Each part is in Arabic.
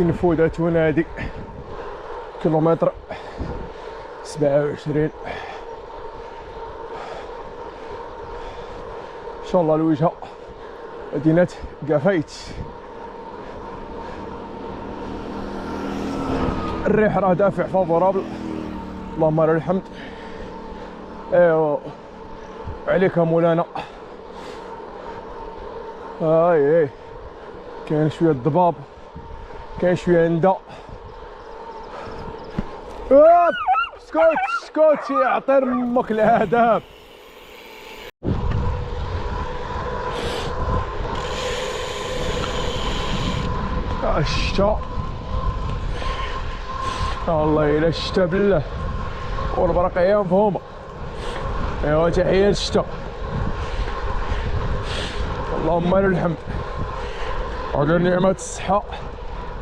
قنفودة تونادي كيلومتر 27. ان شاء الله الوجهة مدينة قفايت. الريح راه دافع فافورابل اللهم لك الحمد. ايوا عليك مولانا. هاي كاين شويه الضباب، كاين شويه ندى. سكوت يا عطير امك الاداب. الشتا والله الا الشتا بالله والبرقيه مفهومه. ايوا تحيه للشتا اللهم لك الحمد على نعمة الصحة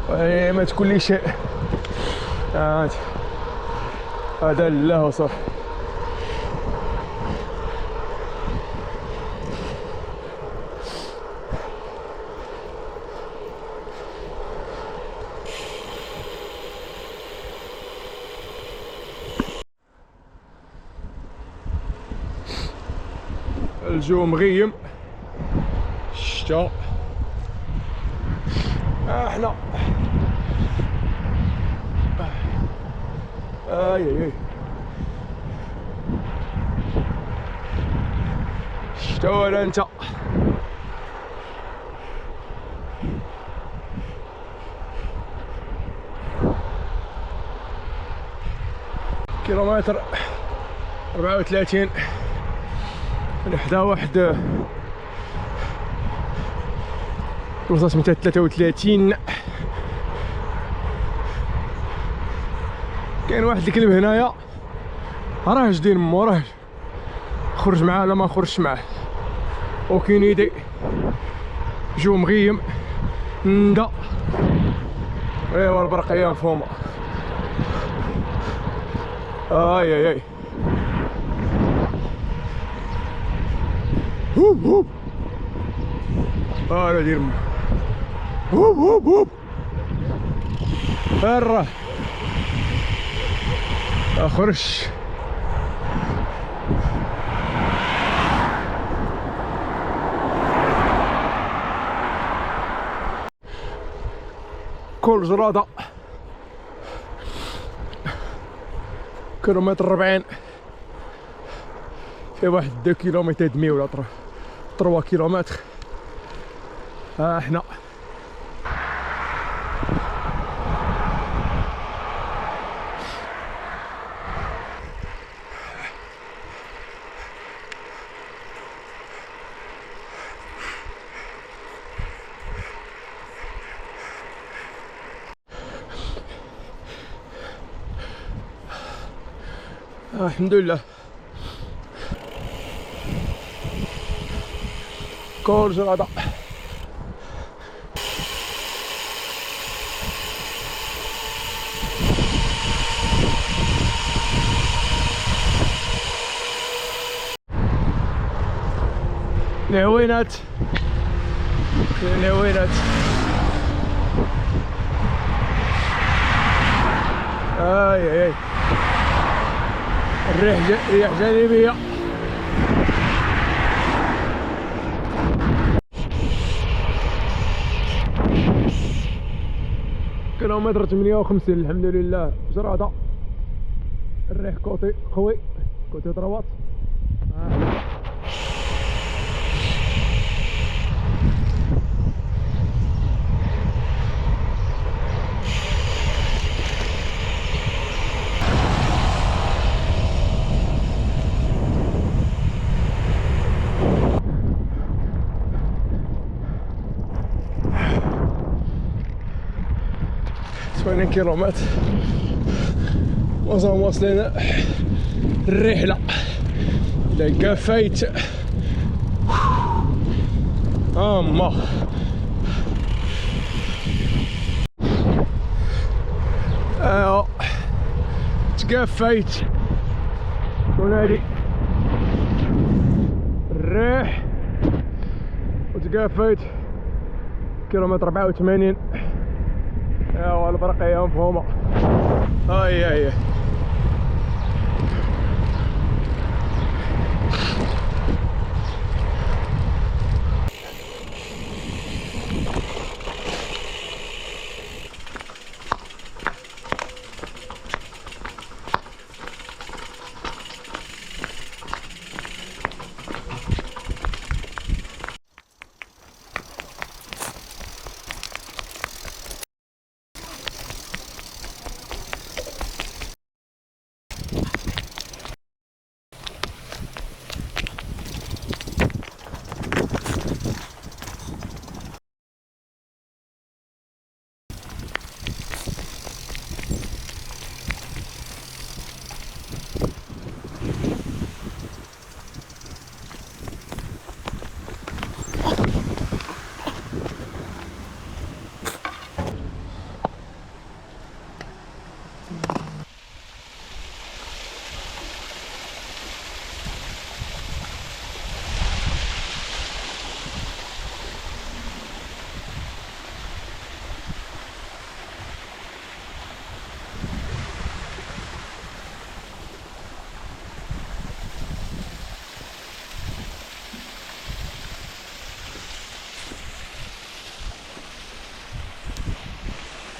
ونعمة كل شيء. هذا لله وصافي. الجو مغيم، الشتا احنا اي الشتا ولا انت. كيلومتر 34 لحدا واحد بلاصة سميتها 33. كاين واحد الكلب هنايا راه جدير مو راه خرج معاه لا ما خرجش معاه وكاين يدي جو مغيم ندا. ايوا البرقيه مفهومه. اي هوب لا دير هوب برا اخرج. كل جرادة كيلومتر 40 في واحد 2 كيلومتر دمي ولا 3 كيلومتر. ها احنا الحمد لله. كل جرادة العوينات اي ريح جانبية. كيلومتر 58 الحمد لله. جرادة الريح كوتي قوي كوتي ضربات. ثمانين كيلومتر مازال واصلين الرحلة لقفايت. اما تقفيت ونادي الريح وتقفيت كيلومتر 84. ايوا البرقية مفهومة. هاي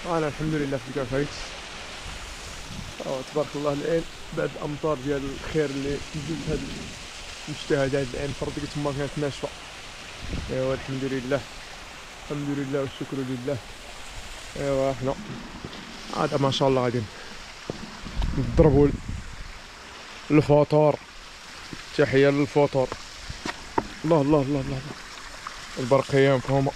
انا الحمد لله في كافيت. تبارك الله الان بعد الامطار ديال الخير اللي نزلت هاد المجتهدات الان فرض تما كانت ناشفه. ايوا الحمد لله الحمد لله والشكر لله. ايوا حنا هذا ما شاء الله غادي نضربوا الفطور. تحيه للفطور. الله الله الله الله البرقية مفهومة.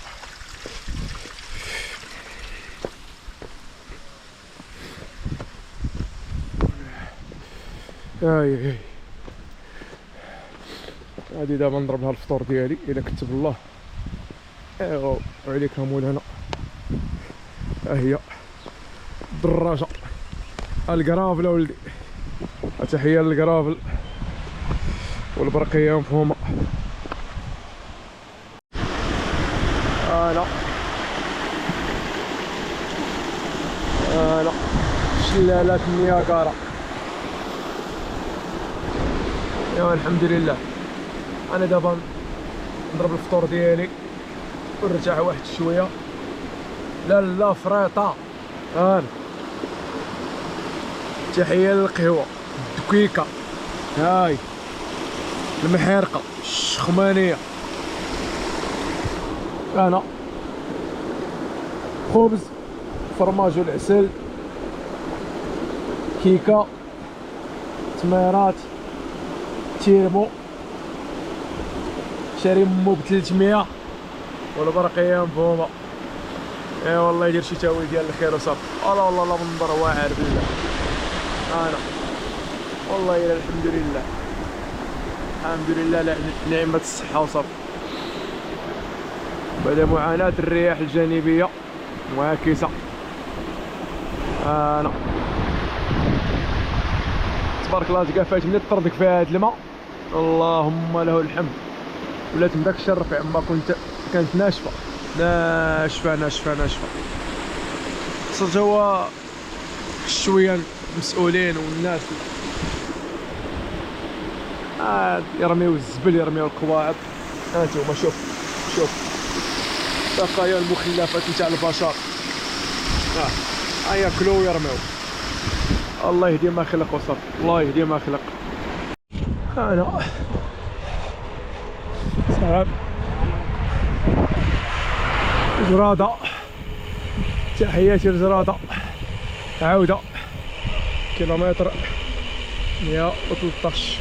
هاي هادي دابا نضرب لها الفطور ديالي الا كتب الله. ايوا وعليك مولانا. ها هي الدراجة الكرافل اولدي. تحية للكرافل والبرقية مفهومة. انا شلالات النياجارا. ايوا الحمد لله. انا دابا نضرب الفطور ديالي ونرتاح واحد شويه. لا فريطه. تحيه للقهوه الدكيكه. هاي المحرقه الشخمانيه. انا خبز فرماج والعسل كيكه تميرات تيرمو شاري مو ب 300 والبرقية مفهومة. اي والله يدير شي تاوي ديال الخير وصافي. الله الله الله منظر واعر بالله. انا والله الى الحمد لله الحمد لله نعمة الصحة وصافي. بعد معاناة الرياح الجانبية معاكسة. انا تبارك الله تقافات ملي طردك فيها هاد الماء اللهم له الحمد. ولات من داك الشرف عما كانت ناشفه ناشفه ناشفه ناشفه. صرت هو شويه المسؤولين والناس يرميو الزبل يرميو القواعد. هانتوما شوف بقايا المخلفات نتاع البشر ياكلو ويرميو. الله يهدي ما خلق وصف. الله يهدي ما خلق. انا سلام جرادة. تحياتي لجرادة. عودة كيلومتر 113.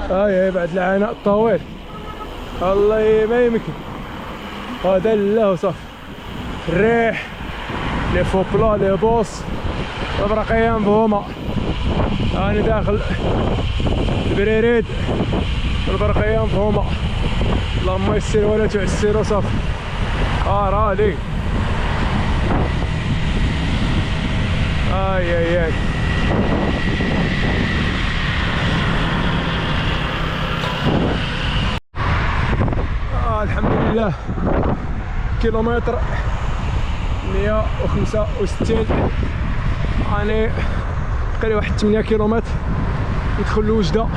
هاي بعد العناء الطويل. الله ما يمكن هذا الله وصافي. الريح لي فوبلا لي بوس البرقية مفهومة. أنا داخل البريريد والبرقية مفهومة. اللهم يسر ولا تعسر وصافي. رالي اي الحمد لله. كيلومتر 165. راني بقالي واحد 8 كيلومتر ندخل لوجدة.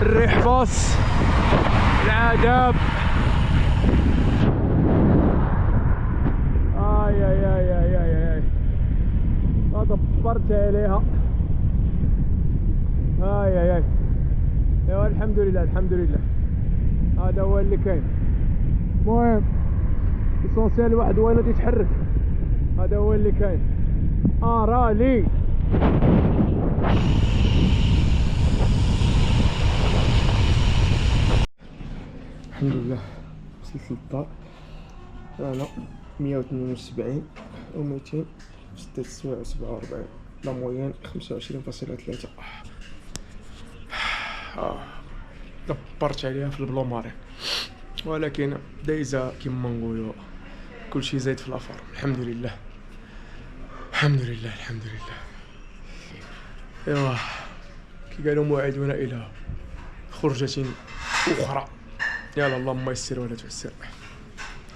الريح فاس، العذاب. اي دبرت عليها. اي ايوا الحمد لله الحمد لله، هذا هو اللي كاين. المهم ليسونسيال الواحد هو اللي يتحرك، هذا هو اللي كاين. رالي الحمد لله وصلت للدار. انا 172 و 247 لا موين 25.3. دبرت عليها في البلو مارين، ولكن دايزه كيما نقولوا كلشي زايد في الافر. الحمد لله الحمد لله الحمد لله. ايوا كي قالوا موعدون الى خرجة اخرى. يلا اللهم يسر ولا تعسر.